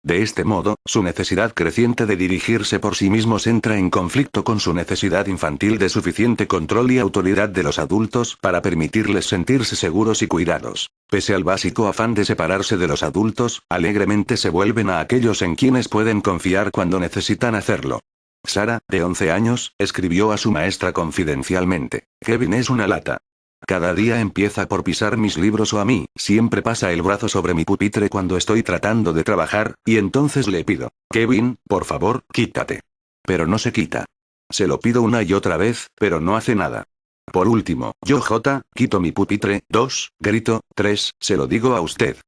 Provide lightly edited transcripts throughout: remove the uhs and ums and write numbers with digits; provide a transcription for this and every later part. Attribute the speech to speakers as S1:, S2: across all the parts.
S1: De este modo, su necesidad creciente de dirigirse por sí mismos entra en conflicto con su necesidad infantil de suficiente control y autoridad de los adultos para permitirles sentirse seguros y cuidados. Pese al básico afán de separarse de los adultos, alegremente se vuelven a aquellos en quienes pueden confiar cuando necesitan hacerlo. Sara, de 11 años, escribió a su maestra confidencialmente: Kevin es una lata. Cada día empieza por pisar mis libros o a mí, siempre pasa el brazo sobre mi pupitre cuando estoy tratando de trabajar, y entonces le pido: Kevin, por favor, quítate. Pero no se quita. Se lo pido una y otra vez, pero no hace nada. Por último, yo quito mi pupitre, 2, grito, 3, se lo digo a usted.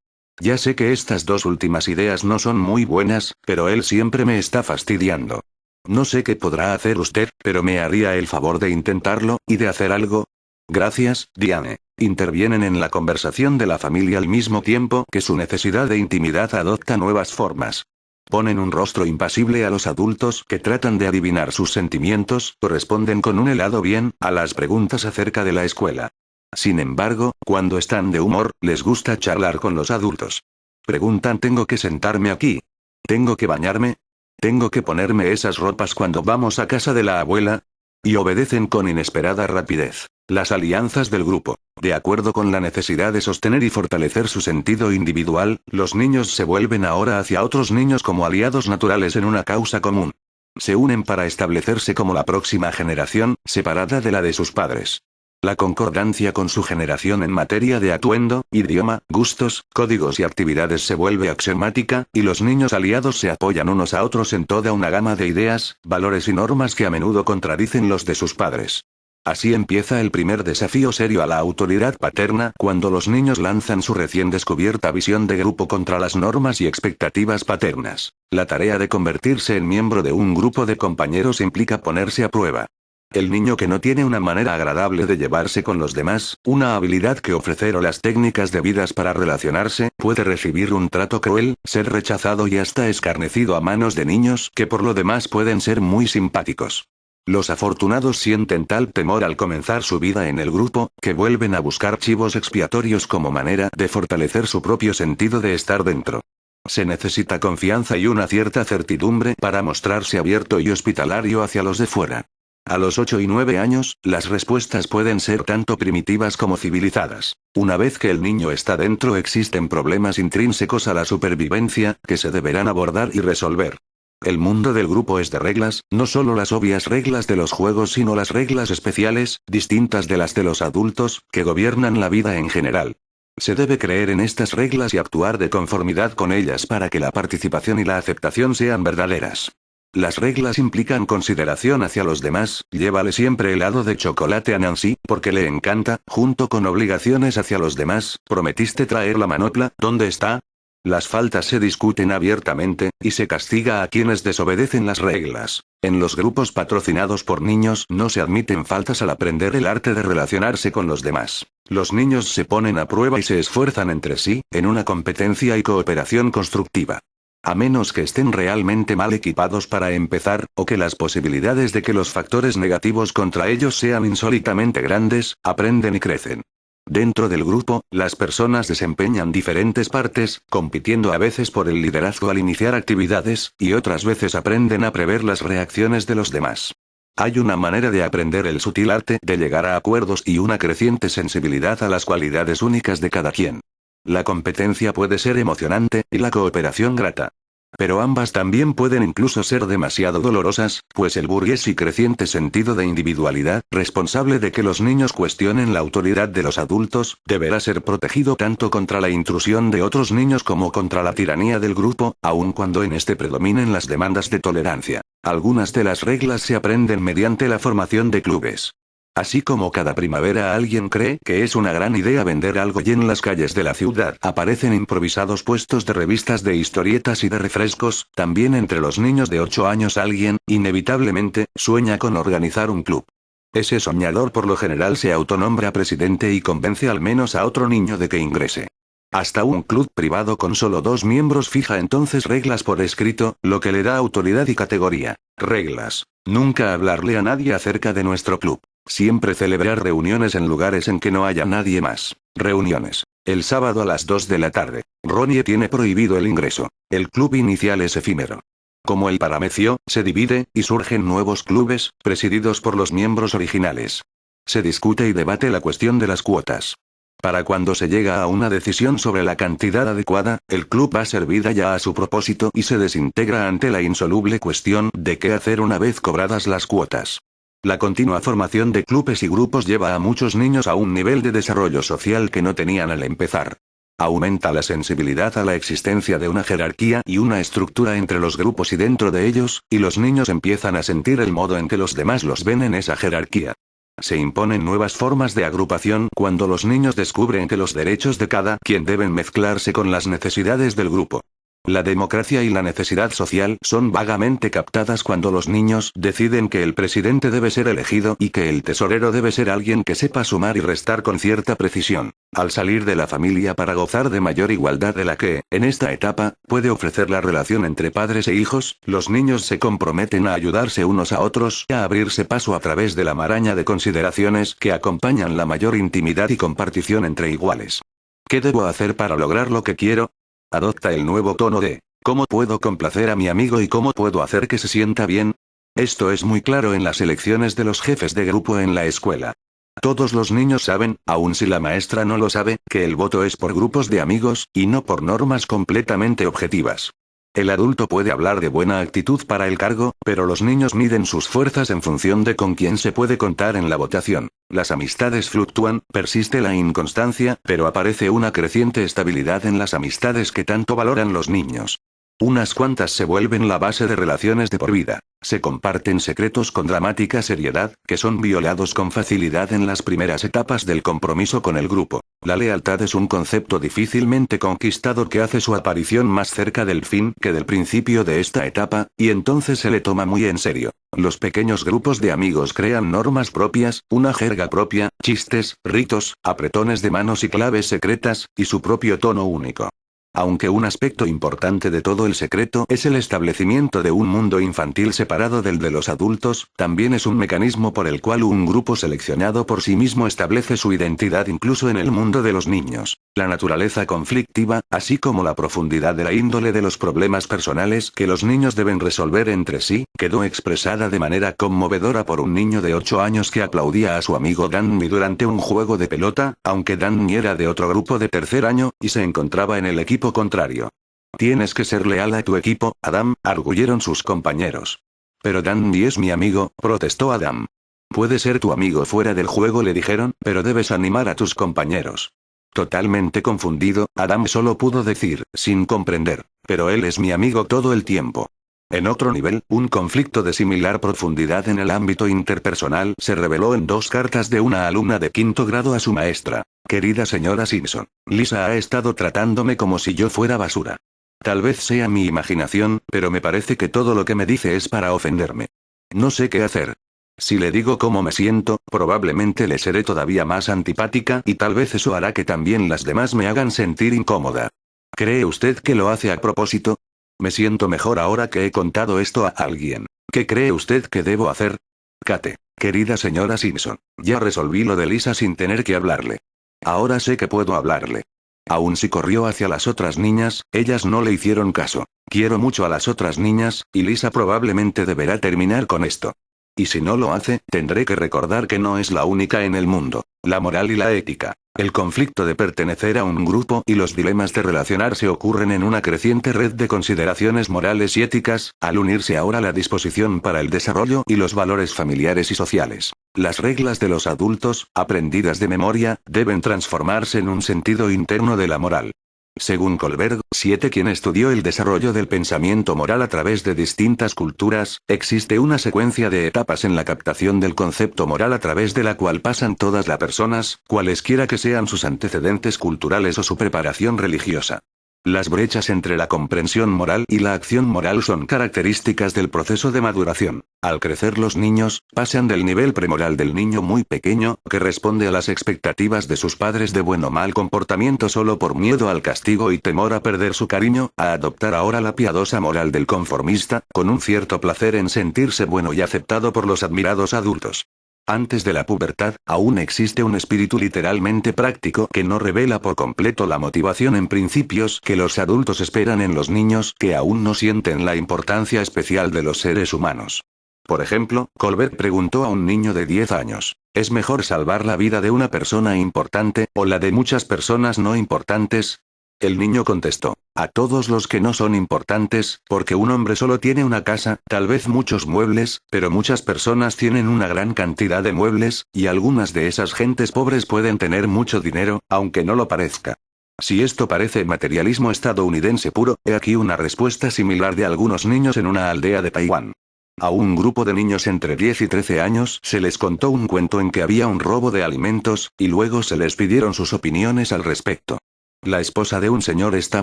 S1: Ya sé que estas dos últimas ideas no son muy buenas, pero él siempre me está fastidiando. No sé qué podrá hacer usted, pero me haría el favor de intentarlo, y de hacer algo. Gracias, Diane. Intervienen en la conversación de la familia al mismo tiempo que su necesidad de intimidad adopta nuevas formas. Ponen un rostro impasible a los adultos que tratan de adivinar sus sentimientos, o responden con un helado bien a las preguntas acerca de la escuela. Sin embargo, cuando están de humor, les gusta charlar con los adultos. Preguntan: ¿tengo que sentarme aquí? ¿Tengo que bañarme? ¿Tengo que ponerme esas ropas cuando vamos a casa de la abuela? Y obedecen con inesperada rapidez. Las alianzas del grupo. De acuerdo con la necesidad de sostener y fortalecer su sentido individual, los niños se vuelven ahora hacia otros niños como aliados naturales en una causa común. Se unen para establecerse como la próxima generación, separada de la de sus padres. La concordancia con su generación en materia de atuendo, idioma, gustos, códigos y actividades se vuelve axiomática, y los niños aliados se apoyan unos a otros en toda una gama de ideas, valores y normas que a menudo contradicen los de sus padres. Así empieza el primer desafío serio a la autoridad paterna, cuando los niños lanzan su recién descubierta visión de grupo contra las normas y expectativas paternas. La tarea de convertirse en miembro de un grupo de compañeros implica ponerse a prueba. El niño que no tiene una manera agradable de llevarse con los demás, una habilidad que ofrecer o las técnicas debidas para relacionarse, puede recibir un trato cruel, ser rechazado y hasta escarnecido a manos de niños que por lo demás pueden ser muy simpáticos. Los afortunados sienten tal temor al comenzar su vida en el grupo, que vuelven a buscar chivos expiatorios como manera de fortalecer su propio sentido de estar dentro. Se necesita confianza y una cierta certidumbre para mostrarse abierto y hospitalario hacia los de fuera. A los 8 y 9 años, las respuestas pueden ser tanto primitivas como civilizadas. Una vez que el niño está dentro, existen problemas intrínsecos a la supervivencia, que se deberán abordar y resolver. El mundo del grupo es de reglas, no solo las obvias reglas de los juegos, sino las reglas especiales, distintas de las de los adultos, que gobiernan la vida en general. Se debe creer en estas reglas y actuar de conformidad con ellas para que la participación y la aceptación sean verdaderas. Las reglas implican consideración hacia los demás: llévale siempre helado de chocolate a Nancy, porque le encanta, junto con obligaciones hacia los demás: prometiste traer la manopla, ¿dónde está? Las faltas se discuten abiertamente, y se castiga a quienes desobedecen las reglas. En los grupos patrocinados por niños no se admiten faltas al aprender el arte de relacionarse con los demás. Los niños se ponen a prueba y se esfuerzan entre sí, en una competencia y cooperación constructiva. A menos que estén realmente mal equipados para empezar, o que las posibilidades de que los factores negativos contra ellos sean insólitamente grandes, aprenden y crecen. Dentro del grupo, las personas desempeñan diferentes partes, compitiendo a veces por el liderazgo al iniciar actividades, y otras veces aprenden a prever las reacciones de los demás. Hay una manera de aprender el sutil arte de llegar a acuerdos y una creciente sensibilidad a las cualidades únicas de cada quien. La competencia puede ser emocionante, y la cooperación grata. Pero ambas también pueden incluso ser demasiado dolorosas, pues el burgués y creciente sentido de individualidad, responsable de que los niños cuestionen la autoridad de los adultos, deberá ser protegido tanto contra la intrusión de otros niños como contra la tiranía del grupo, aun cuando en este predominen las demandas de tolerancia. Algunas de las reglas se aprenden mediante la formación de clubes. Así como cada primavera alguien cree que es una gran idea vender algo y en las calles de la ciudad aparecen improvisados puestos de revistas de historietas y de refrescos, también entre los niños de 8 años alguien, inevitablemente, sueña con organizar un club. Ese soñador por lo general se autonombra presidente y convence al menos a otro niño de que ingrese. Hasta un club privado con solo 2 miembros fija entonces reglas por escrito, lo que le da autoridad y categoría. Reglas. Nunca hablarle a nadie acerca de nuestro club. Siempre celebrar reuniones en lugares en que no haya nadie más. Reuniones. El sábado a las 2 de la tarde. Ronnie tiene prohibido el ingreso. El club inicial es efímero. Como el paramecio, se divide, y surgen nuevos clubes, presididos por los miembros originales. Se discute y debate la cuestión de las cuotas. Para cuando se llega a una decisión sobre la cantidad adecuada, el club ha servido ya a su propósito y se desintegra ante la insoluble cuestión de qué hacer una vez cobradas las cuotas. La continua formación de clubes y grupos lleva a muchos niños a un nivel de desarrollo social que no tenían al empezar. Aumenta la sensibilidad a la existencia de una jerarquía y una estructura entre los grupos y dentro de ellos, y los niños empiezan a sentir el modo en que los demás los ven en esa jerarquía. Se imponen nuevas formas de agrupación cuando los niños descubren que los derechos de cada quien deben mezclarse con las necesidades del grupo. La democracia y la necesidad social son vagamente captadas cuando los niños deciden que el presidente debe ser elegido y que el tesorero debe ser alguien que sepa sumar y restar con cierta precisión. Al salir de la familia para gozar de mayor igualdad de la que, en esta etapa, puede ofrecer la relación entre padres e hijos, los niños se comprometen a ayudarse unos a otros y a abrirse paso a través de la maraña de consideraciones que acompañan la mayor intimidad y compartición entre iguales. ¿Qué debo hacer para lograr lo que quiero? Adopta el nuevo tono de ¿cómo puedo complacer a mi amigo y cómo puedo hacer que se sienta bien? Esto es muy claro en las elecciones de los jefes de grupo en la escuela. Todos los niños saben, aun si la maestra no lo sabe, que el voto es por grupos de amigos, y no por normas completamente objetivas. El adulto puede hablar de buena actitud para el cargo, pero los niños miden sus fuerzas en función de con quién se puede contar en la votación. Las amistades fluctúan, persiste la inconstancia, pero aparece una creciente estabilidad en las amistades que tanto valoran los niños. Unas cuantas se vuelven la base de relaciones de por vida. Se comparten secretos con dramática seriedad, que son violados con facilidad en las primeras etapas del compromiso con el grupo. La lealtad es un concepto difícilmente conquistado que hace su aparición más cerca del fin que del principio de esta etapa, y entonces se le toma muy en serio. Los pequeños grupos de amigos crean normas propias, una jerga propia, chistes, ritos, apretones de manos y claves secretas, y su propio tono único. Aunque un aspecto importante de todo el secreto es el establecimiento de un mundo infantil separado del de los adultos, también es un mecanismo por el cual un grupo seleccionado por sí mismo establece su identidad incluso en el mundo de los niños. La naturaleza conflictiva, así como la profundidad de la índole de los problemas personales que los niños deben resolver entre sí, quedó expresada de manera conmovedora por un niño de 8 años que aplaudía a su amigo Danny durante un juego de pelota, aunque Danny era de otro grupo de tercer año, y se encontraba en el equipo contrario. Tienes que ser leal a tu equipo, Adam, arguyeron sus compañeros. Pero Danny es mi amigo, protestó Adam. Puede ser tu amigo fuera del juego, le dijeron, pero debes animar a tus compañeros. Totalmente confundido, Adam solo pudo decir, sin comprender, pero él es mi amigo todo el tiempo. En otro nivel, un conflicto de similar profundidad en el ámbito interpersonal se reveló en 2 cartas de una alumna de 5º grado a su maestra. Querida señora Simpson, Lisa ha estado tratándome como si yo fuera basura. Tal vez sea mi imaginación, pero me parece que todo lo que me dice es para ofenderme. No sé qué hacer. Si le digo cómo me siento, probablemente le seré todavía más antipática y tal vez eso hará que también las demás me hagan sentir incómoda. ¿Cree usted que lo hace a propósito? Me siento mejor ahora que he contado esto a alguien. ¿Qué cree usted que debo hacer? Kate, querida señora Simpson, ya resolví lo de Lisa sin tener que hablarle. Ahora sé que puedo hablarle. Aun si corrió hacia las otras niñas, ellas no le hicieron caso. Quiero mucho a las otras niñas, y Lisa probablemente deberá terminar con esto. Y si no lo hace, tendré que recordar que no es la única en el mundo. La moral y la ética. El conflicto de pertenecer a un grupo y los dilemas de relacionarse ocurren en una creciente red de consideraciones morales y éticas, al unirse ahora la disposición para el desarrollo y los valores familiares y sociales. Las reglas de los adultos, aprendidas de memoria, deben transformarse en un sentido interno de la moral. Según Kohlberg, 7, quien estudió el desarrollo del pensamiento moral a través de distintas culturas, existe una secuencia de etapas en la captación del concepto moral a través de la cual pasan todas las personas, cualesquiera que sean sus antecedentes culturales o su preparación religiosa. Las brechas entre la comprensión moral y la acción moral son características del proceso de maduración. Al crecer los niños, pasan del nivel premoral del niño muy pequeño, que responde a las expectativas de sus padres de buen o mal comportamiento solo por miedo al castigo y temor a perder su cariño, a adoptar ahora la piadosa moral del conformista, con un cierto placer en sentirse bueno y aceptado por los admirados adultos. Antes de la pubertad, aún existe un espíritu literalmente práctico que no revela por completo la motivación en principios que los adultos esperan en los niños que aún no sienten la importancia especial de los seres humanos. Por ejemplo, Colbert preguntó a un niño de 10 años, ¿es mejor salvar la vida de una persona importante, o la de muchas personas no importantes? El niño contestó, a todos los que no son importantes, porque un hombre solo tiene una casa, tal vez muchos muebles, pero muchas personas tienen una gran cantidad de muebles, y algunas de esas gentes pobres pueden tener mucho dinero, aunque no lo parezca. Si esto parece materialismo estadounidense puro, he aquí una respuesta similar de algunos niños en una aldea de Taiwán. A un grupo de niños entre 10 y 13 años se les contó un cuento en que había un robo de alimentos, y luego se les pidieron sus opiniones al respecto. La esposa de un señor está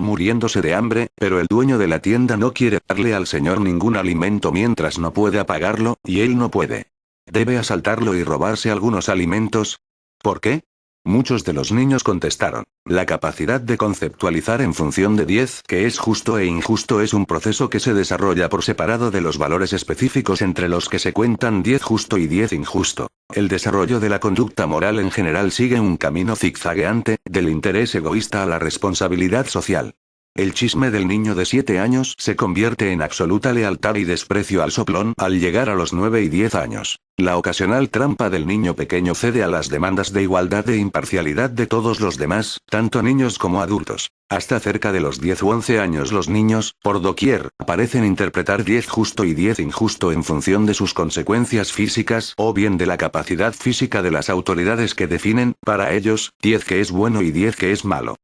S1: muriéndose de hambre, pero el dueño de la tienda no quiere darle al señor ningún alimento mientras no pueda pagarlo, y él no puede. ¿Debe asaltarlo y robarse algunos alimentos? ¿Por qué? Muchos de los niños contestaron, la capacidad de conceptualizar en función de 10 que es justo e injusto es un proceso que se desarrolla por separado de los valores específicos entre los que se cuentan 10 justo y 10 injusto. El desarrollo de la conducta moral en general sigue un camino zigzagueante, del interés egoísta a la responsabilidad social. El chisme del niño de 7 años se convierte en absoluta lealtad y desprecio al soplón al llegar a los 9 y 10 años. La ocasional trampa del niño pequeño cede a las demandas de igualdad e imparcialidad de todos los demás, tanto niños como adultos. Hasta cerca de los 10 u 11 años los niños, por doquier, parecen interpretar 10 justo y 10 injusto en función de sus consecuencias físicas o bien de la capacidad física de las autoridades que definen, para ellos, 10 que es bueno y 10 que es malo.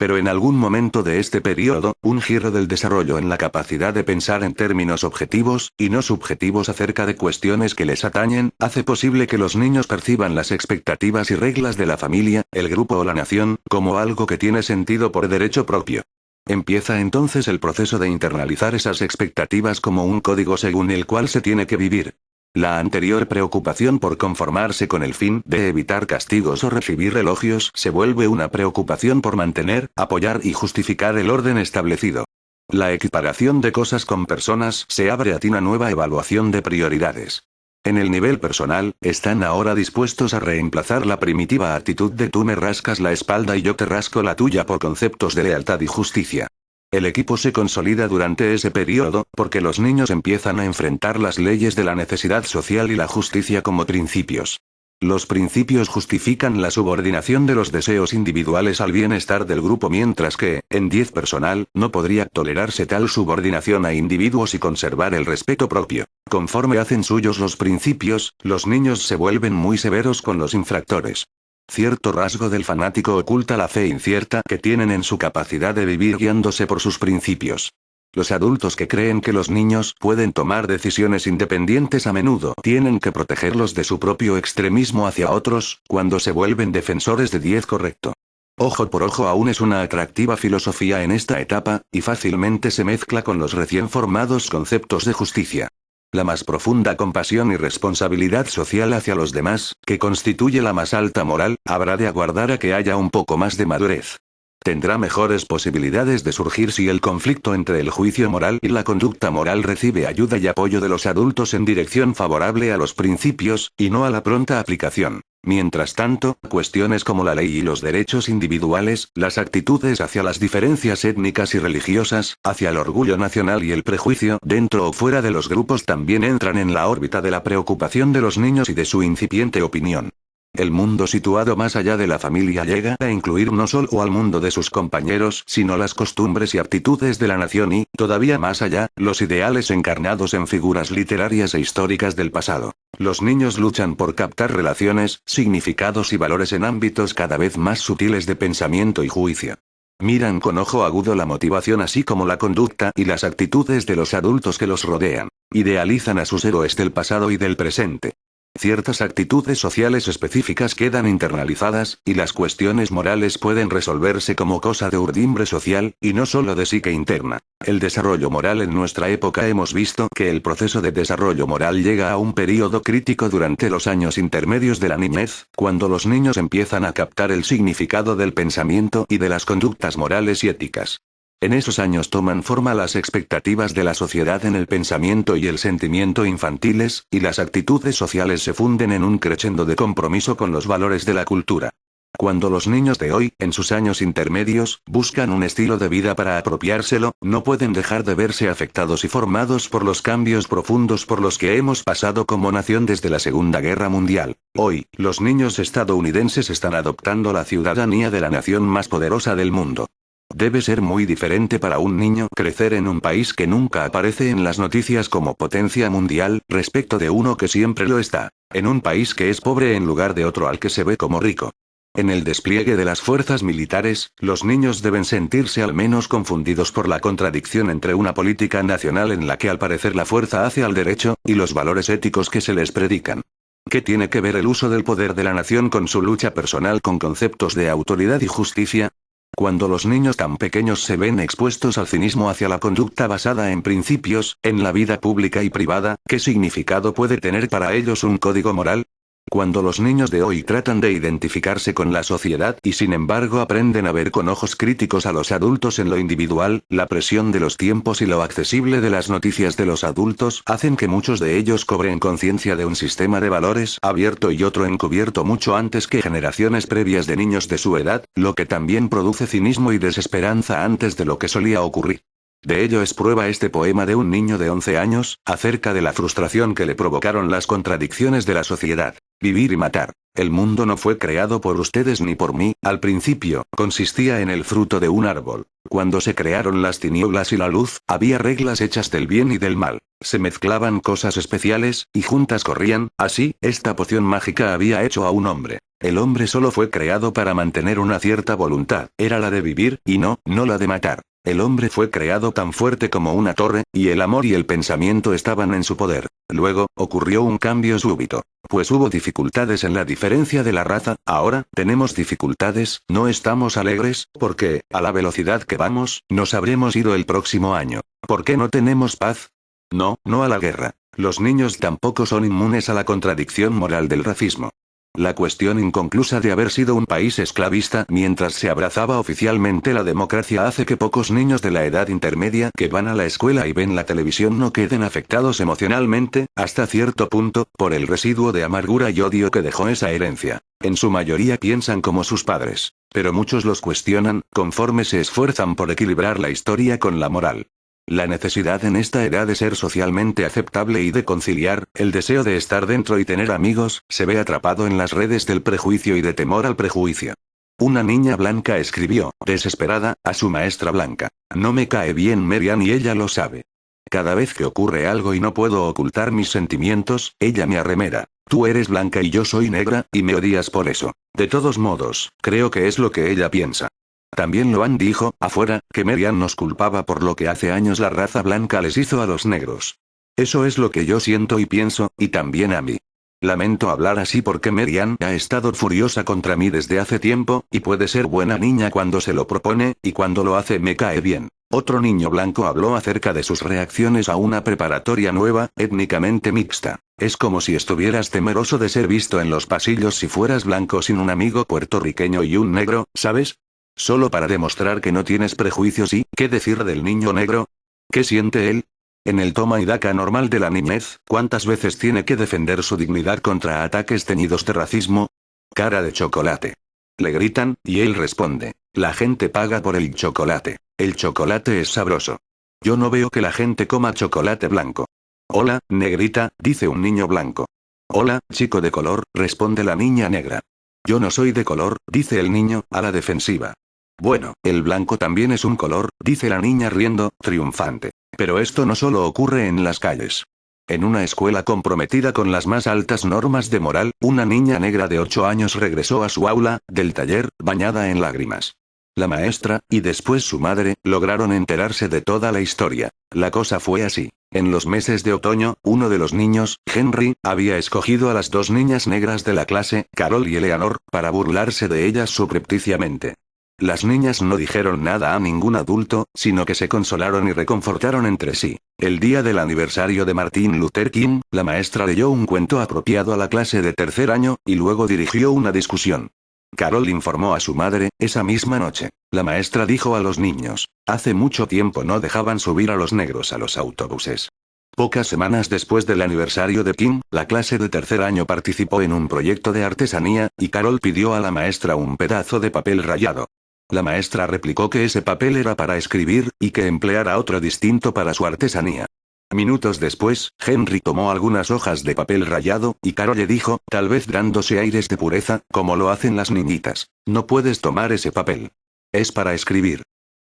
S1: Pero en algún momento de este periodo, un giro del desarrollo en la capacidad de pensar en términos objetivos, y no subjetivos acerca de cuestiones que les atañen, hace posible que los niños perciban las expectativas y reglas de la familia, el grupo o la nación, como algo que tiene sentido por derecho propio. Empieza entonces el proceso de internalizar esas expectativas como un código según el cual se tiene que vivir. La anterior preocupación por conformarse con el fin de evitar castigos o recibir elogios se vuelve una preocupación por mantener, apoyar y justificar el orden establecido. La equiparación de cosas con personas se abre a una nueva evaluación de prioridades. En el nivel personal, están ahora dispuestos a reemplazar la primitiva actitud de tú me rascas la espalda y yo te rasco la tuya por conceptos de lealtad y justicia. El equipo se consolida durante ese periodo, porque los niños empiezan a enfrentar las leyes de la necesidad social y la justicia como principios. Los principios justifican la subordinación de los deseos individuales al bienestar del grupo, mientras que, en 10 personal, no podría tolerarse tal subordinación a individuos y conservar el respeto propio. Conforme hacen suyos los principios, los niños se vuelven muy severos con los infractores. Cierto rasgo del fanático oculta la fe incierta que tienen en su capacidad de vivir guiándose por sus principios. Los adultos que creen que los niños pueden tomar decisiones independientes a menudo tienen que protegerlos de su propio extremismo hacia otros, cuando se vuelven defensores de 10 correcto. Ojo por ojo aún es una atractiva filosofía en esta etapa, y fácilmente se mezcla con los recién formados conceptos de justicia. La más profunda compasión y responsabilidad social hacia los demás, que constituye la más alta moral, habrá de aguardar a que haya un poco más de madurez. Tendrá mejores posibilidades de surgir si el conflicto entre el juicio moral y la conducta moral recibe ayuda y apoyo de los adultos en dirección favorable a los principios, y no a la pronta aplicación. Mientras tanto, cuestiones como la ley y los derechos individuales, las actitudes hacia las diferencias étnicas y religiosas, hacia el orgullo nacional y el prejuicio dentro o fuera de los grupos también entran en la órbita de la preocupación de los niños y de su incipiente opinión. El mundo situado más allá de la familia llega a incluir no solo al mundo de sus compañeros, sino las costumbres y aptitudes de la nación y, todavía más allá, los ideales encarnados en figuras literarias e históricas del pasado. Los niños luchan por captar relaciones, significados y valores en ámbitos cada vez más sutiles de pensamiento y juicio. Miran con ojo agudo la motivación así como la conducta y las actitudes de los adultos que los rodean. Idealizan a sus héroes del pasado y del presente. Ciertas actitudes sociales específicas quedan internalizadas, y las cuestiones morales pueden resolverse como cosa de urdimbre social, y no solo de psique interna. El desarrollo moral en nuestra época hemos visto que el proceso de desarrollo moral llega a un período crítico durante los años intermedios de la niñez, cuando los niños empiezan a captar el significado del pensamiento y de las conductas morales y éticas. En esos años toman forma las expectativas de la sociedad en el pensamiento y el sentimiento infantiles, y las actitudes sociales se funden en un crescendo de compromiso con los valores de la cultura. Cuando los niños de hoy, en sus años intermedios, buscan un estilo de vida para apropiárselo, no pueden dejar de verse afectados y formados por los cambios profundos por los que hemos pasado como nación desde la Segunda Guerra Mundial. Hoy, los niños estadounidenses están adoptando la ciudadanía de la nación más poderosa del mundo. Debe ser muy diferente para un niño crecer en un país que nunca aparece en las noticias como potencia mundial, respecto de uno que siempre lo está. En un país que es pobre en lugar de otro al que se ve como rico. En el despliegue de las fuerzas militares, los niños deben sentirse al menos confundidos por la contradicción entre una política nacional en la que al parecer la fuerza hace al derecho, y los valores éticos que se les predican. ¿Qué tiene que ver el uso del poder de la nación con su lucha personal con conceptos de autoridad y justicia? Cuando los niños tan pequeños se ven expuestos al cinismo hacia la conducta basada en principios, en la vida pública y privada, ¿qué significado puede tener para ellos un código moral? Cuando los niños de hoy tratan de identificarse con la sociedad y sin embargo aprenden a ver con ojos críticos a los adultos en lo individual, la presión de los tiempos y lo accesible de las noticias de los adultos hacen que muchos de ellos cobren conciencia de un sistema de valores abierto y otro encubierto mucho antes que generaciones previas de niños de su edad, lo que también produce cinismo y desesperanza antes de lo que solía ocurrir. De ello es prueba este poema de un niño de 11 años, acerca de la frustración que le provocaron las contradicciones de la sociedad. Vivir y matar. El mundo no fue creado por ustedes ni por mí, al principio, consistía en el fruto de un árbol. Cuando se crearon las tinieblas y la luz, había reglas hechas del bien y del mal. Se mezclaban cosas especiales, y juntas corrían, así, esta poción mágica había hecho a un hombre. El hombre solo fue creado para mantener una cierta voluntad, era la de vivir, y no la de matar. El hombre fue creado tan fuerte como una torre, y el amor y el pensamiento estaban en su poder. Luego, ocurrió un cambio súbito. Pues hubo dificultades en la diferencia de la raza, ahora, tenemos dificultades, no estamos alegres, porque, a la velocidad que vamos, nos habremos ido el próximo año. ¿Por qué no tenemos paz? No a la guerra. Los niños tampoco son inmunes a la contradicción moral del racismo. La cuestión inconclusa de haber sido un país esclavista mientras se abrazaba oficialmente la democracia hace que pocos niños de la edad intermedia que van a la escuela y ven la televisión no queden afectados emocionalmente, hasta cierto punto, por el residuo de amargura y odio que dejó esa herencia. En su mayoría piensan como sus padres, pero muchos los cuestionan, conforme se esfuerzan por equilibrar la historia con la moral. La necesidad en esta edad de ser socialmente aceptable y de conciliar, el deseo de estar dentro y tener amigos, se ve atrapado en las redes del prejuicio y de temor al prejuicio. Una niña blanca escribió, desesperada, a su maestra blanca: "No me cae bien Marian y ella lo sabe. Cada vez que ocurre algo y no puedo ocultar mis sentimientos, ella me arremera. Tú eres blanca y yo soy negra, y me odias por eso. De todos modos, creo que es lo que ella piensa". También Loan dijo, afuera, que Marian nos culpaba por lo que hace años la raza blanca les hizo a los negros. Eso es lo que yo siento y pienso, y también a mí. Lamento hablar así porque Marian ha estado furiosa contra mí desde hace tiempo, y puede ser buena niña cuando se lo propone, y cuando lo hace me cae bien. Otro niño blanco habló acerca de sus reacciones a una preparatoria nueva, étnicamente mixta. Es como si estuvieras temeroso de ser visto en los pasillos si fueras blanco sin un amigo puertorriqueño y un negro, ¿sabes? Solo para demostrar que no tienes prejuicios y, ¿qué decir del niño negro? ¿Qué siente él? En el toma y daca normal de la niñez, ¿cuántas veces tiene que defender su dignidad contra ataques teñidos de racismo? Cara de chocolate. Le gritan, y él responde: la gente paga por el chocolate. El chocolate es sabroso. Yo no veo que la gente coma chocolate blanco. Hola, negrita, dice un niño blanco. Hola, chico de color, responde la niña negra. Yo no soy de color, dice el niño, a la defensiva. Bueno, el blanco también es un color, dice la niña riendo, triunfante. Pero esto no solo ocurre en las calles. En una escuela comprometida con las más altas normas de moral, una niña negra de 8 años regresó a su aula, del taller, bañada en lágrimas. La maestra, y después su madre, lograron enterarse de toda la historia. La cosa fue así. En los meses de otoño, uno de los niños, Henry, había escogido a las 2 niñas negras de la clase, Carol y Eleanor, para burlarse de ellas subrepticiamente. Las niñas no dijeron nada a ningún adulto, sino que se consolaron y reconfortaron entre sí. El día del aniversario de Martin Luther King, la maestra leyó un cuento apropiado a la clase de tercer año, y luego dirigió una discusión. Carol informó a su madre, esa misma noche. La maestra dijo a los niños, hace mucho tiempo no dejaban subir a los negros a los autobuses. Pocas semanas después del aniversario de Kim, la clase de tercer año participó en un proyecto de artesanía, y Carol pidió a la maestra un pedazo de papel rayado. La maestra replicó que ese papel era para escribir, y que empleara otro distinto para su artesanía. Minutos después, Henry tomó algunas hojas de papel rayado, y Carol le dijo, tal vez dándose aires de pureza, como lo hacen las niñitas, no puedes tomar ese papel. Es para escribir.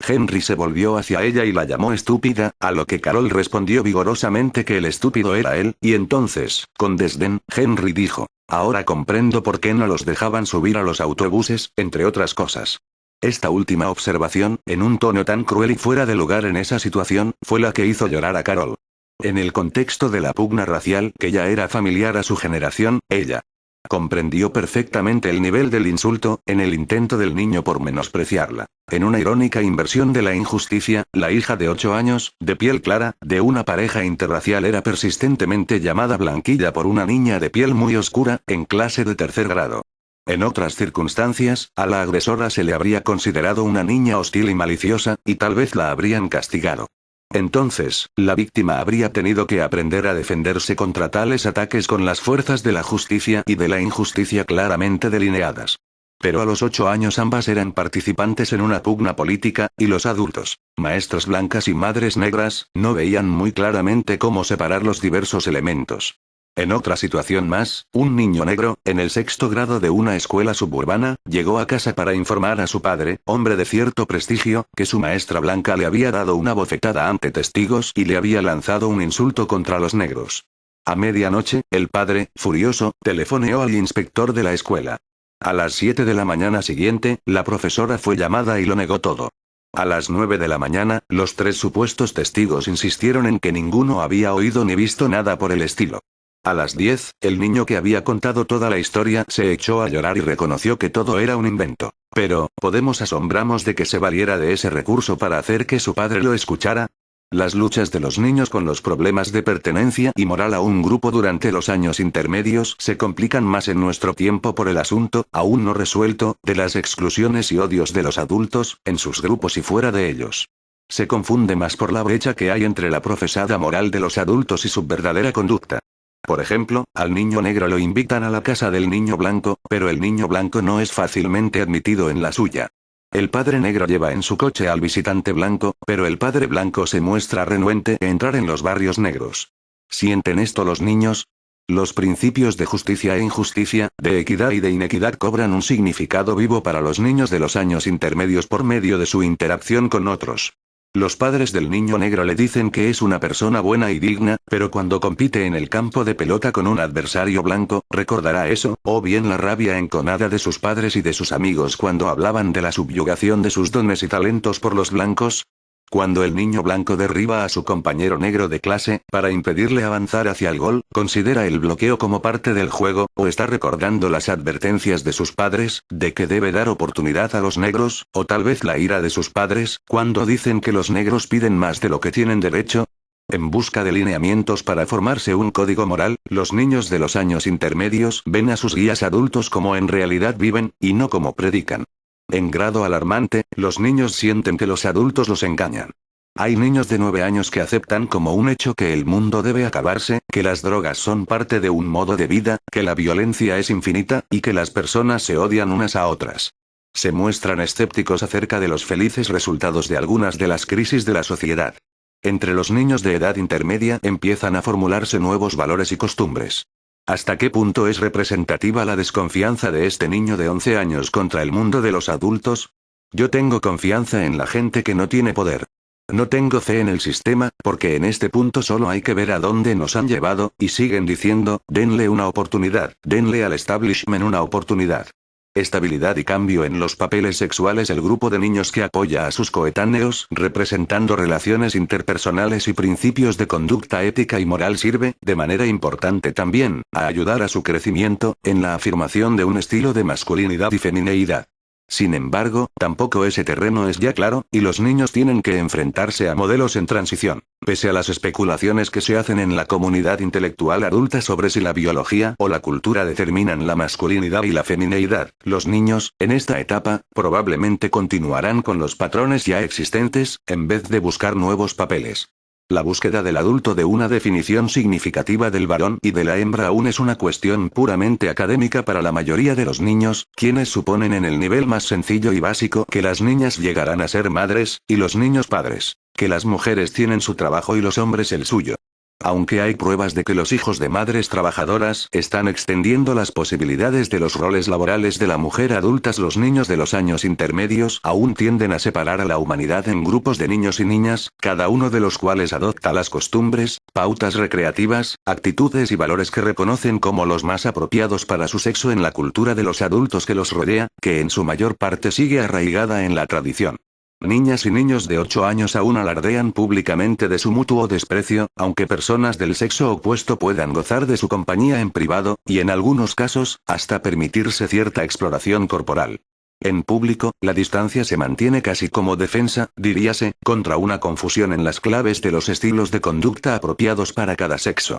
S1: Henry se volvió hacia ella y la llamó estúpida, a lo que Carol respondió vigorosamente que el estúpido era él, y entonces, con desdén, Henry dijo, ahora comprendo por qué no los dejaban subir a los autobuses, entre otras cosas. Esta última observación, en un tono tan cruel y fuera de lugar en esa situación, fue la que hizo llorar a Carol. En el contexto de la pugna racial que ya era familiar a su generación, ella comprendió perfectamente el nivel del insulto, en el intento del niño por menospreciarla. En una irónica inversión de la injusticia, la hija de 8 años, de piel clara, de una pareja interracial era persistentemente llamada blanquilla por una niña de piel muy oscura, en clase de tercer grado. En otras circunstancias, a la agresora se le habría considerado una niña hostil y maliciosa, y tal vez la habrían castigado. Entonces, la víctima habría tenido que aprender a defenderse contra tales ataques con las fuerzas de la justicia y de la injusticia claramente delineadas. Pero a los 8 años ambas eran participantes en una pugna política, y los adultos, maestras blancas y madres negras, no veían muy claramente cómo separar los diversos elementos. En otra situación más, un niño negro, en el 6º grado de una escuela suburbana, llegó a casa para informar a su padre, hombre de cierto prestigio, que su maestra blanca le había dado una bofetada ante testigos y le había lanzado un insulto contra los negros. A medianoche, el padre, furioso, telefoneó al inspector de la escuela. A las 7 de la mañana siguiente, la profesora fue llamada y lo negó todo. A las 9 de la mañana, los 3 supuestos testigos insistieron en que ninguno había oído ni visto nada por el estilo. A las 10, el niño que había contado toda la historia se echó a llorar y reconoció que todo era un invento. Pero, ¿podemos asombrarnos de que se valiera de ese recurso para hacer que su padre lo escuchara? Las luchas de los niños con los problemas de pertenencia y moral a un grupo durante los años intermedios se complican más en nuestro tiempo por el asunto, aún no resuelto, de las exclusiones y odios de los adultos, en sus grupos y fuera de ellos. Se confunde más por la brecha que hay entre la profesada moral de los adultos y su verdadera conducta. Por ejemplo, al niño negro lo invitan a la casa del niño blanco, pero el niño blanco no es fácilmente admitido en la suya. El padre negro lleva en su coche al visitante blanco, pero el padre blanco se muestra renuente a entrar en los barrios negros. ¿Sienten esto los niños? Los principios de justicia e injusticia, de equidad y de inequidad cobran un significado vivo para los niños de los años intermedios por medio de su interacción con otros. Los padres del niño negro le dicen que es una persona buena y digna, pero cuando compite en el campo de pelota con un adversario blanco, recordará eso, o bien la rabia enconada de sus padres y de sus amigos cuando hablaban de la subyugación de sus dones y talentos por los blancos. Cuando el niño blanco derriba a su compañero negro de clase, para impedirle avanzar hacia el gol, considera el bloqueo como parte del juego, o está recordando las advertencias de sus padres, de que debe dar oportunidad a los negros, o tal vez la ira de sus padres, cuando dicen que los negros piden más de lo que tienen derecho. En busca de lineamientos para formarse un código moral, los niños de los años intermedios ven a sus guías adultos como en realidad viven, y no como predican. En grado alarmante, los niños sienten que los adultos los engañan. Hay niños de 9 años que aceptan como un hecho que el mundo debe acabarse, que las drogas son parte de un modo de vida, que la violencia es infinita, y que las personas se odian unas a otras. Se muestran escépticos acerca de los felices resultados de algunas de las crisis de la sociedad. Entre los niños de edad intermedia empiezan a formularse nuevos valores y costumbres. ¿Hasta qué punto es representativa la desconfianza de este niño de 11 años contra el mundo de los adultos? Yo tengo confianza en la gente que no tiene poder. No tengo fe en el sistema, porque en este punto solo hay que ver a dónde nos han llevado, y siguen diciendo, denle una oportunidad, denle al establishment una oportunidad. Estabilidad y cambio en los papeles sexuales. El grupo de niños que apoya a sus coetáneos, representando relaciones interpersonales y principios de conducta ética y moral, sirve, de manera importante también, a ayudar a su crecimiento, en la afirmación de un estilo de masculinidad y femineidad. Sin embargo, tampoco ese terreno es ya claro, y los niños tienen que enfrentarse a modelos en transición. Pese a las especulaciones que se hacen en la comunidad intelectual adulta sobre si la biología o la cultura determinan la masculinidad y la femineidad, los niños, en esta etapa, probablemente continuarán con los patrones ya existentes, en vez de buscar nuevos papeles. La búsqueda del adulto de una definición significativa del varón y de la hembra aún es una cuestión puramente académica para la mayoría de los niños, quienes suponen en el nivel más sencillo y básico que las niñas llegarán a ser madres, y los niños padres, que las mujeres tienen su trabajo y los hombres el suyo. Aunque hay pruebas de que los hijos de madres trabajadoras están extendiendo las posibilidades de los roles laborales de la mujer adultas, los niños de los años intermedios aún tienden a separar a la humanidad en grupos de niños y niñas, cada uno de los cuales adopta las costumbres, pautas recreativas, actitudes y valores que reconocen como los más apropiados para su sexo en la cultura de los adultos que los rodea, que en su mayor parte sigue arraigada en la tradición. Niñas y niños de 8 años aún alardean públicamente de su mutuo desprecio, aunque personas del sexo opuesto puedan gozar de su compañía en privado, y en algunos casos, hasta permitirse cierta exploración corporal. En público, la distancia se mantiene casi como defensa, diríase, contra una confusión en las claves de los estilos de conducta apropiados para cada sexo.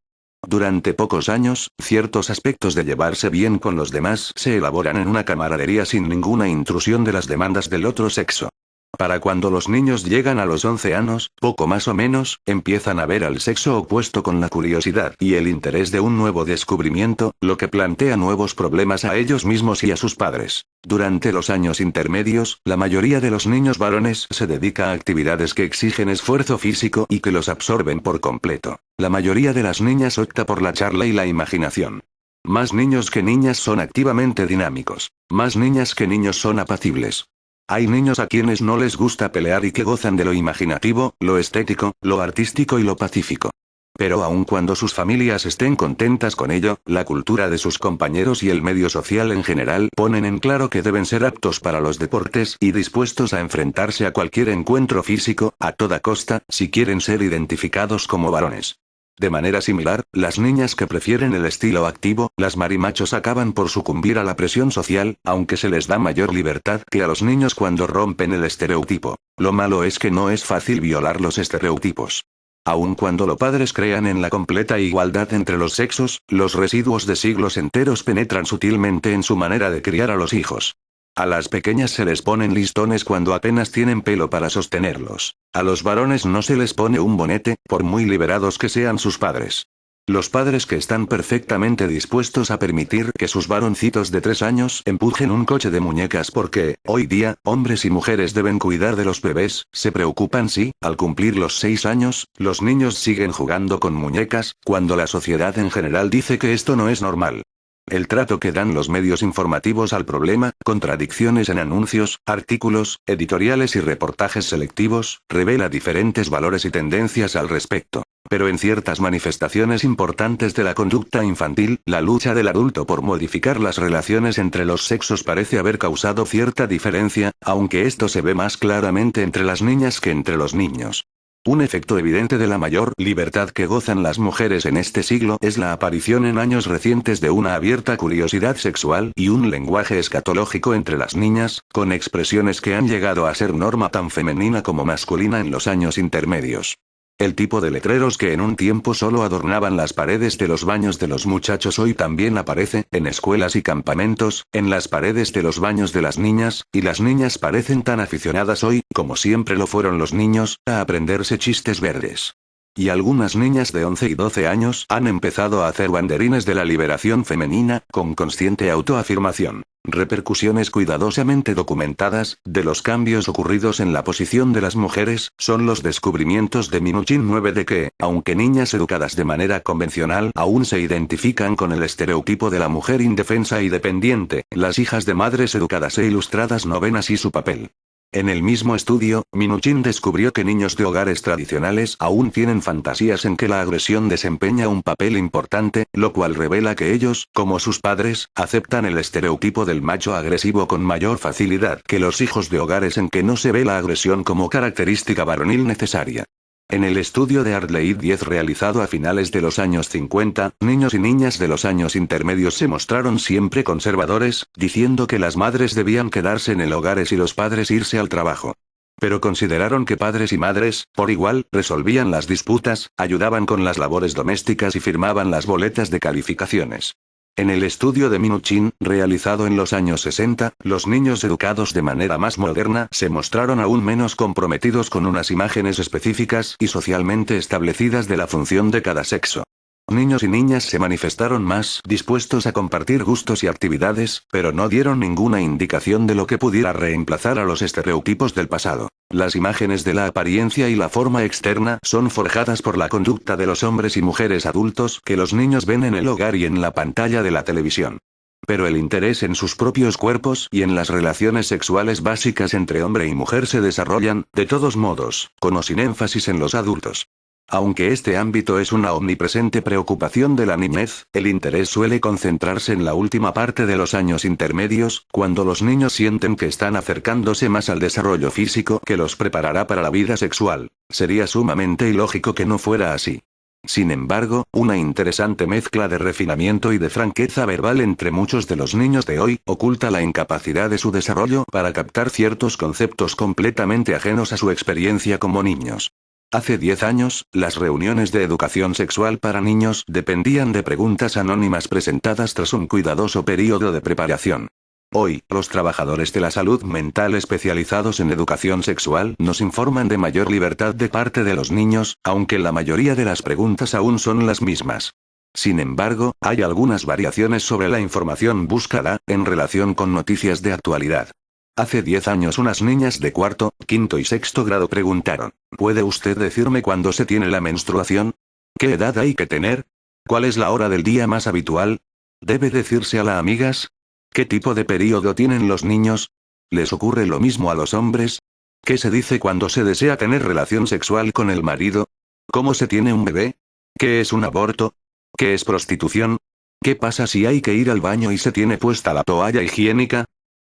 S1: Durante pocos años, ciertos aspectos de llevarse bien con los demás se elaboran en una camaradería sin ninguna intrusión de las demandas del otro sexo. Para cuando los niños llegan a los 11 años, poco más o menos, empiezan a ver al sexo opuesto con la curiosidad y el interés de un nuevo descubrimiento, lo que plantea nuevos problemas a ellos mismos y a sus padres. Durante los años intermedios, la mayoría de los niños varones se dedica a actividades que exigen esfuerzo físico y que los absorben por completo. La mayoría de las niñas opta por la charla y la imaginación. Más niños que niñas son activamente dinámicos. Más niñas que niños son apacibles. Hay niños a quienes no les gusta pelear y que gozan de lo imaginativo, lo estético, lo artístico y lo pacífico. Pero aun cuando sus familias estén contentas con ello, la cultura de sus compañeros y el medio social en general ponen en claro que deben ser aptos para los deportes y dispuestos a enfrentarse a cualquier encuentro físico, a toda costa, si quieren ser identificados como varones. De manera similar, las niñas que prefieren el estilo activo, las marimachos acaban por sucumbir a la presión social, aunque se les da mayor libertad que a los niños cuando rompen el estereotipo. Lo malo es que no es fácil violar los estereotipos. Aun cuando los padres crean en la completa igualdad entre los sexos, los residuos de siglos enteros penetran sutilmente en su manera de criar a los hijos. A las pequeñas se les ponen listones cuando apenas tienen pelo para sostenerlos. A los varones no se les pone un bonete, por muy liberados que sean sus padres. Los padres que están perfectamente dispuestos a permitir que sus varoncitos de 3 años empujen un coche de muñecas porque, hoy día, hombres y mujeres deben cuidar de los bebés, se preocupan si, al cumplir los 6 años, los niños siguen jugando con muñecas, cuando la sociedad en general dice que esto no es normal. El trato que dan los medios informativos al problema, contradicciones en anuncios, artículos, editoriales y reportajes selectivos, revela diferentes valores y tendencias al respecto. Pero en ciertas manifestaciones importantes de la conducta infantil, la lucha del adulto por modificar las relaciones entre los sexos parece haber causado cierta diferencia, aunque esto se ve más claramente entre las niñas que entre los niños. Un efecto evidente de la mayor libertad que gozan las mujeres en este siglo es la aparición en años recientes de una abierta curiosidad sexual y un lenguaje escatológico entre las niñas, con expresiones que han llegado a ser norma tan femenina como masculina en los años intermedios. El tipo de letreros que en un tiempo solo adornaban las paredes de los baños de los muchachos hoy también aparece, en escuelas y campamentos, en las paredes de los baños de las niñas, y las niñas parecen tan aficionadas hoy, como siempre lo fueron los niños, a aprenderse chistes verdes. Y algunas niñas de 11 y 12 años han empezado a hacer banderines de la liberación femenina, con consciente autoafirmación. Repercusiones cuidadosamente documentadas, de los cambios ocurridos en la posición de las mujeres, son los descubrimientos de Minuchin 9 de que, aunque niñas educadas de manera convencional aún se identifican con el estereotipo de la mujer indefensa y dependiente, las hijas de madres educadas e ilustradas no ven así su papel. En el mismo estudio, Minuchin descubrió que niños de hogares tradicionales aún tienen fantasías en que la agresión desempeña un papel importante, lo cual revela que ellos, como sus padres, aceptan el estereotipo del macho agresivo con mayor facilidad que los hijos de hogares en que no se ve la agresión como característica varonil necesaria. En el estudio de Ardley 10 realizado a finales de los años 50, niños y niñas de los años intermedios se mostraron siempre conservadores, diciendo que las madres debían quedarse en el hogar y los padres irse al trabajo. Pero consideraron que padres y madres, por igual, resolvían las disputas, ayudaban con las labores domésticas y firmaban las boletas de calificaciones. En el estudio de Minuchin, realizado en los años 60, los niños educados de manera más moderna se mostraron aún menos comprometidos con unas imágenes específicas y socialmente establecidas de la función de cada sexo. Niños y niñas se manifestaron más dispuestos a compartir gustos y actividades, pero no dieron ninguna indicación de lo que pudiera reemplazar a los estereotipos del pasado. Las imágenes de la apariencia y la forma externa son forjadas por la conducta de los hombres y mujeres adultos que los niños ven en el hogar y en la pantalla de la televisión. Pero el interés en sus propios cuerpos y en las relaciones sexuales básicas entre hombre y mujer se desarrollan, de todos modos, con o sin énfasis en los adultos. Aunque este ámbito es una omnipresente preocupación de la niñez, el interés suele concentrarse en la última parte de los años intermedios, cuando los niños sienten que están acercándose más al desarrollo físico que los preparará para la vida sexual. Sería sumamente ilógico que no fuera así. Sin embargo, una interesante mezcla de refinamiento y de franqueza verbal entre muchos de los niños de hoy oculta la incapacidad de su desarrollo para captar ciertos conceptos completamente ajenos a su experiencia como niños. Hace 10 años, las reuniones de educación sexual para niños dependían de preguntas anónimas presentadas tras un cuidadoso periodo de preparación. Hoy, los trabajadores de la salud mental especializados en educación sexual nos informan de mayor libertad de parte de los niños, aunque la mayoría de las preguntas aún son las mismas. Sin embargo, hay algunas variaciones sobre la información buscada, en relación con noticias de actualidad. Hace 10 años unas niñas de cuarto, quinto y sexto grado preguntaron: ¿puede usted decirme cuándo se tiene la menstruación? ¿Qué edad hay que tener? ¿Cuál es la hora del día más habitual? ¿Debe decirse a las amigas? ¿Qué tipo de período tienen los niños? ¿Les ocurre lo mismo a los hombres? ¿Qué se dice cuando se desea tener relación sexual con el marido? ¿Cómo se tiene un bebé? ¿Qué es un aborto? ¿Qué es prostitución? ¿Qué pasa si hay que ir al baño y se tiene puesta la toalla higiénica?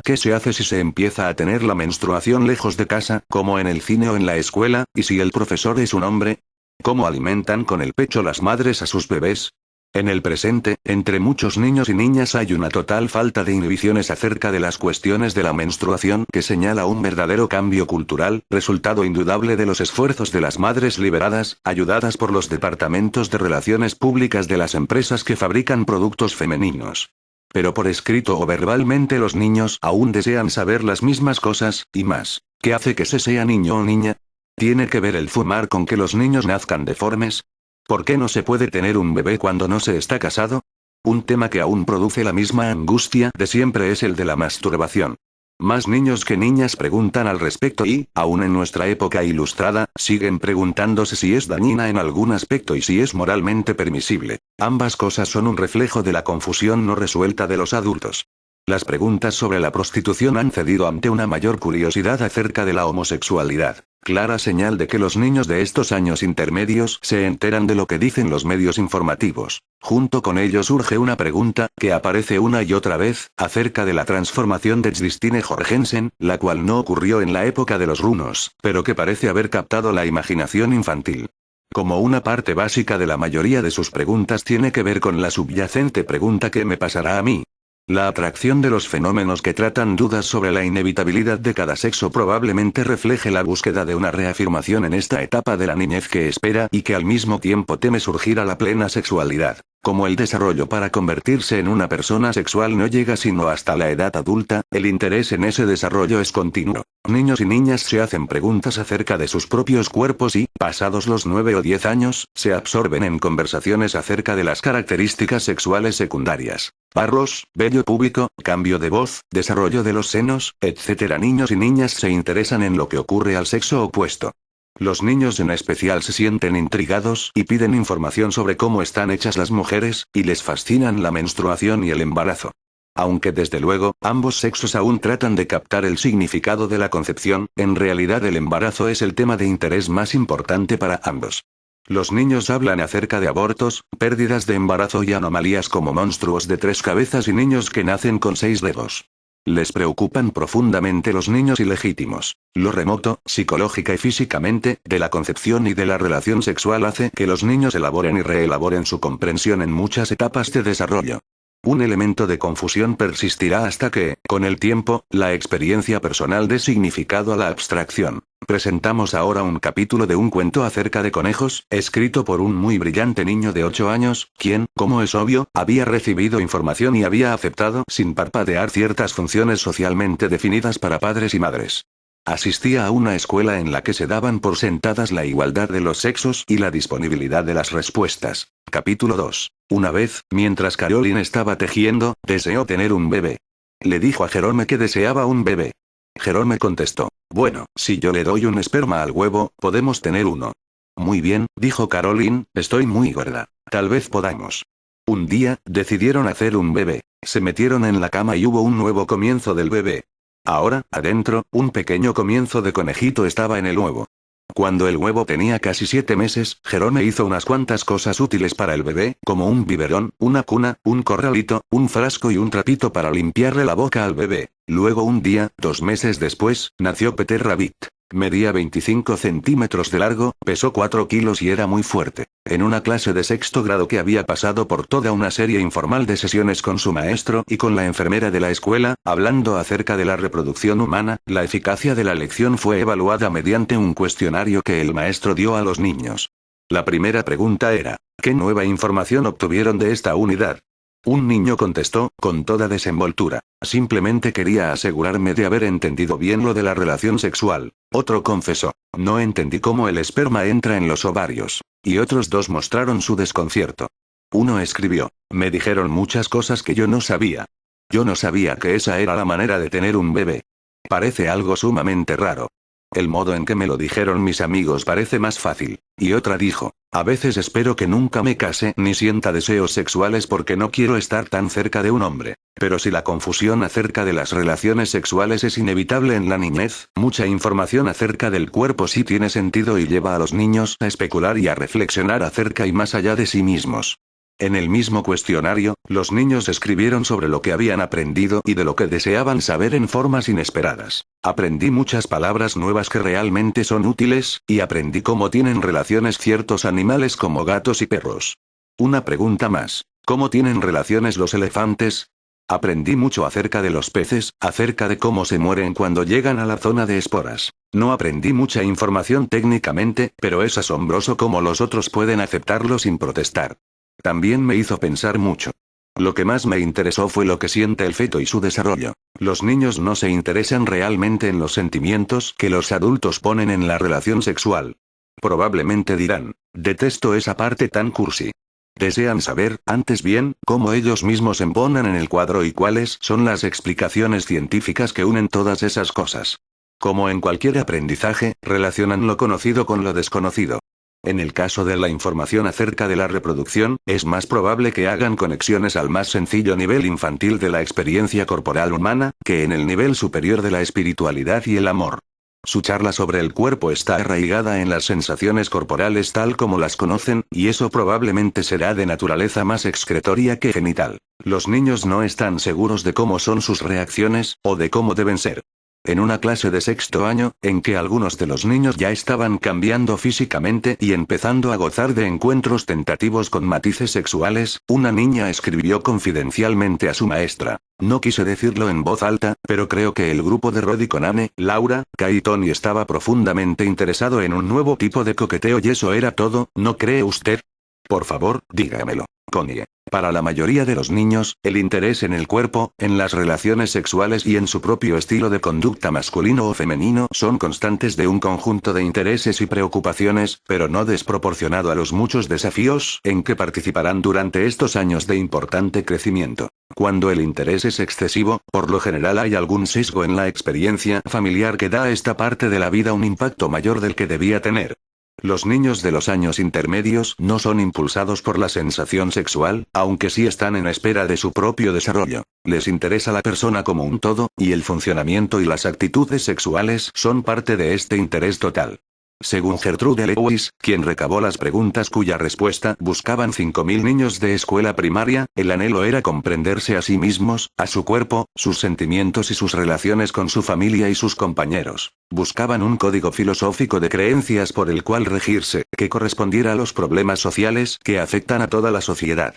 S1: ¿Qué se hace si se empieza a tener la menstruación lejos de casa, como en el cine o en la escuela, y si el profesor es un hombre? ¿Cómo alimentan con el pecho las madres a sus bebés? En el presente, entre muchos niños y niñas hay una total falta de inhibiciones acerca de las cuestiones de la menstruación que señala un verdadero cambio cultural, resultado indudable de los esfuerzos de las madres liberadas, ayudadas por los departamentos de relaciones públicas de las empresas que fabrican productos femeninos. Pero por escrito o verbalmente los niños aún desean saber las mismas cosas, y más. ¿Qué hace que se sea niño o niña? ¿Tiene que ver el fumar con que los niños nazcan deformes? ¿Por qué no se puede tener un bebé cuando no se está casado? Un tema que aún produce la misma angustia de siempre es el de la masturbación. Más niños que niñas preguntan al respecto y, aún en nuestra época ilustrada, siguen preguntándose si es dañina en algún aspecto y si es moralmente permisible. Ambas cosas son un reflejo de la confusión no resuelta de los adultos. Las preguntas sobre la prostitución han cedido ante una mayor curiosidad acerca de la homosexualidad. Clara señal de que los niños de estos años intermedios se enteran de lo que dicen los medios informativos. Junto con ello surge una pregunta, que aparece una y otra vez, acerca de la transformación de Christine Jorgensen, la cual no ocurrió en la época de los runos, pero que parece haber captado la imaginación infantil. Como una parte básica de la mayoría de sus preguntas tiene que ver con la subyacente pregunta ¿qué me pasará a mí? La atracción de los fenómenos que tratan dudas sobre la inevitabilidad de cada sexo probablemente refleje la búsqueda de una reafirmación en esta etapa de la niñez que espera y que al mismo tiempo teme surgir a la plena sexualidad. Como el desarrollo para convertirse en una persona sexual no llega sino hasta la edad adulta, el interés en ese desarrollo es continuo. Niños y niñas se hacen preguntas acerca de sus propios cuerpos y, pasados los 9 o 10 años, se absorben en conversaciones acerca de las características sexuales secundarias. Barros, vello púbico, cambio de voz, desarrollo de los senos, etc. Niños y niñas se interesan en lo que ocurre al sexo opuesto. Los niños en especial se sienten intrigados y piden información sobre cómo están hechas las mujeres, y les fascinan la menstruación y el embarazo. Aunque desde luego, ambos sexos aún tratan de captar el significado de la concepción, en realidad el embarazo es el tema de interés más importante para ambos. Los niños hablan acerca de abortos, pérdidas de embarazo y anomalías como monstruos de 3 cabezas y niños que nacen con 6 dedos. Les preocupan profundamente los niños ilegítimos. Lo remoto, psicológica y físicamente, de la concepción y de la relación sexual hace que los niños elaboren y reelaboren su comprensión en muchas etapas de desarrollo. Un elemento de confusión persistirá hasta que, con el tiempo, la experiencia personal dé significado a la abstracción. Presentamos ahora un capítulo de un cuento acerca de conejos, escrito por un muy brillante niño de 8 años, quien, como es obvio, había recibido información y había aceptado sin parpadear ciertas funciones socialmente definidas para padres y madres. Asistía a una escuela en la que se daban por sentadas la igualdad de los sexos y la disponibilidad de las respuestas. Capítulo 2. Una vez, mientras Caroline estaba tejiendo, deseó tener un bebé. Le dijo a Jerome que deseaba un bebé. Jerome contestó: bueno, si yo le doy un esperma al huevo, podemos tener uno. Muy bien, dijo Caroline, estoy muy gorda. Tal vez podamos. Un día, decidieron hacer un bebé. Se metieron en la cama y hubo un nuevo comienzo del bebé. Ahora, adentro, un pequeño comienzo de conejito estaba en el huevo. Cuando el huevo tenía casi 7 meses, Jerome hizo unas cuantas cosas útiles para el bebé, como un biberón, una cuna, un corralito, un frasco y un trapito para limpiarle la boca al bebé. Luego un día, 2 meses después, nació Peter Rabbit. Medía 25 centímetros de largo, pesó 4 kilos y era muy fuerte. En una clase de 6º grado que había pasado por toda una serie informal de sesiones con su maestro y con la enfermera de la escuela, hablando acerca de la reproducción humana, la eficacia de la lección fue evaluada mediante un cuestionario que el maestro dio a los niños. La primera pregunta era: ¿qué nueva información obtuvieron de esta unidad? Un niño contestó, con toda desenvoltura: simplemente quería asegurarme de haber entendido bien lo de la relación sexual. Otro confesó: no entendí cómo el esperma entra en los ovarios. Y otros 2 mostraron su desconcierto. Uno escribió: me dijeron muchas cosas que yo no sabía. Yo no sabía que esa era la manera de tener un bebé. Parece algo sumamente raro. El modo en que me lo dijeron mis amigos parece más fácil. Y otra dijo: a veces espero que nunca me case ni sienta deseos sexuales porque no quiero estar tan cerca de un hombre. Pero si la confusión acerca de las relaciones sexuales es inevitable en la niñez, mucha información acerca del cuerpo sí tiene sentido y lleva a los niños a especular y a reflexionar acerca y más allá de sí mismos. En el mismo cuestionario, los niños escribieron sobre lo que habían aprendido y de lo que deseaban saber en formas inesperadas. Aprendí muchas palabras nuevas que realmente son útiles, y aprendí cómo tienen relaciones ciertos animales como gatos y perros. Una pregunta más: ¿cómo tienen relaciones los elefantes? Aprendí mucho acerca de los peces, acerca de cómo se mueren cuando llegan a la zona de esporas. No aprendí mucha información técnicamente, pero es asombroso cómo los otros pueden aceptarlo sin protestar. También me hizo pensar mucho. Lo que más me interesó fue lo que siente el feto y su desarrollo. Los niños no se interesan realmente en los sentimientos que los adultos ponen en la relación sexual. Probablemente dirán: detesto esa parte tan cursi. Desean saber, antes bien, cómo ellos mismos embonan en el cuadro y cuáles son las explicaciones científicas que unen todas esas cosas. Como en cualquier aprendizaje, relacionan lo conocido con lo desconocido. En el caso de la información acerca de la reproducción, es más probable que hagan conexiones al más sencillo nivel infantil de la experiencia corporal humana, que en el nivel superior de la espiritualidad y el amor. Su charla sobre el cuerpo está arraigada en las sensaciones corporales tal como las conocen, y eso probablemente será de naturaleza más excretoria que genital. Los niños no están seguros de cómo son sus reacciones, o de cómo deben ser. En una clase de 6º año, en que algunos de los niños ya estaban cambiando físicamente y empezando a gozar de encuentros tentativos con matices sexuales, una niña escribió confidencialmente a su maestra: no quise decirlo en voz alta, pero creo que el grupo de Roddy con Anne, Laura, Kay y Tony estaba profundamente interesado en un nuevo tipo de coqueteo y eso era todo, ¿no cree usted? Por favor, dígamelo, Connie. Para la mayoría de los niños, el interés en el cuerpo, en las relaciones sexuales y en su propio estilo de conducta masculino o femenino son constantes de un conjunto de intereses y preocupaciones, pero no desproporcionado a los muchos desafíos en que participarán durante estos años de importante crecimiento. Cuando el interés es excesivo, por lo general hay algún sesgo en la experiencia familiar que da a esta parte de la vida un impacto mayor del que debía tener. Los niños de los años intermedios no son impulsados por la sensación sexual, aunque sí están en espera de su propio desarrollo. Les interesa la persona como un todo, y el funcionamiento y las actitudes sexuales son parte de este interés total. Según Gertrude Lewis, quien recabó las preguntas cuya respuesta buscaban 5.000 niños de escuela primaria, el anhelo era comprenderse a sí mismos, a su cuerpo, sus sentimientos y sus relaciones con su familia y sus compañeros. Buscaban un código filosófico de creencias por el cual regirse, que correspondiera a los problemas sociales que afectan a toda la sociedad.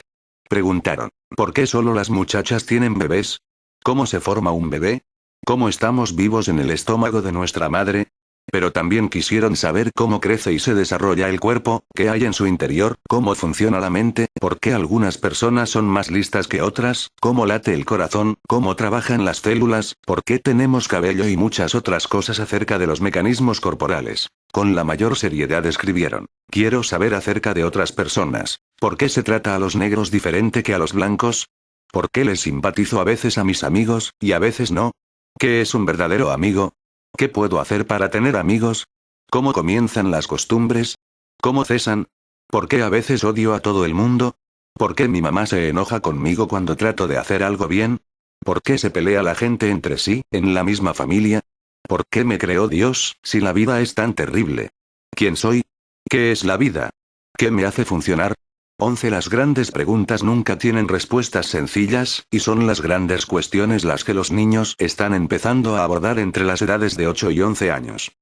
S1: Preguntaron, ¿por qué solo las muchachas tienen bebés? ¿Cómo se forma un bebé? ¿Cómo estamos vivos en el estómago de nuestra madre? Pero también quisieron saber cómo crece y se desarrolla el cuerpo, qué hay en su interior, cómo funciona la mente, por qué algunas personas son más listas que otras, cómo late el corazón, cómo trabajan las células, por qué tenemos cabello y muchas otras cosas acerca de los mecanismos corporales. Con la mayor seriedad escribieron: quiero saber acerca de otras personas. ¿Por qué se trata a los negros diferente que a los blancos? ¿Por qué les simpatizo a veces a mis amigos, y a veces no? ¿Qué es un verdadero amigo? ¿Qué puedo hacer para tener amigos? ¿Cómo comienzan las costumbres? ¿Cómo cesan? ¿Por qué a veces odio a todo el mundo? ¿Por qué mi mamá se enoja conmigo cuando trato de hacer algo bien? ¿Por qué se pelea la gente entre sí, en la misma familia? ¿Por qué me creó Dios, si la vida es tan terrible? ¿Quién soy? ¿Qué es la vida? ¿Qué me hace funcionar? 11. Las grandes preguntas nunca tienen respuestas sencillas, y son las grandes cuestiones las que los niños están empezando a abordar entre las edades de 8 y 11 años.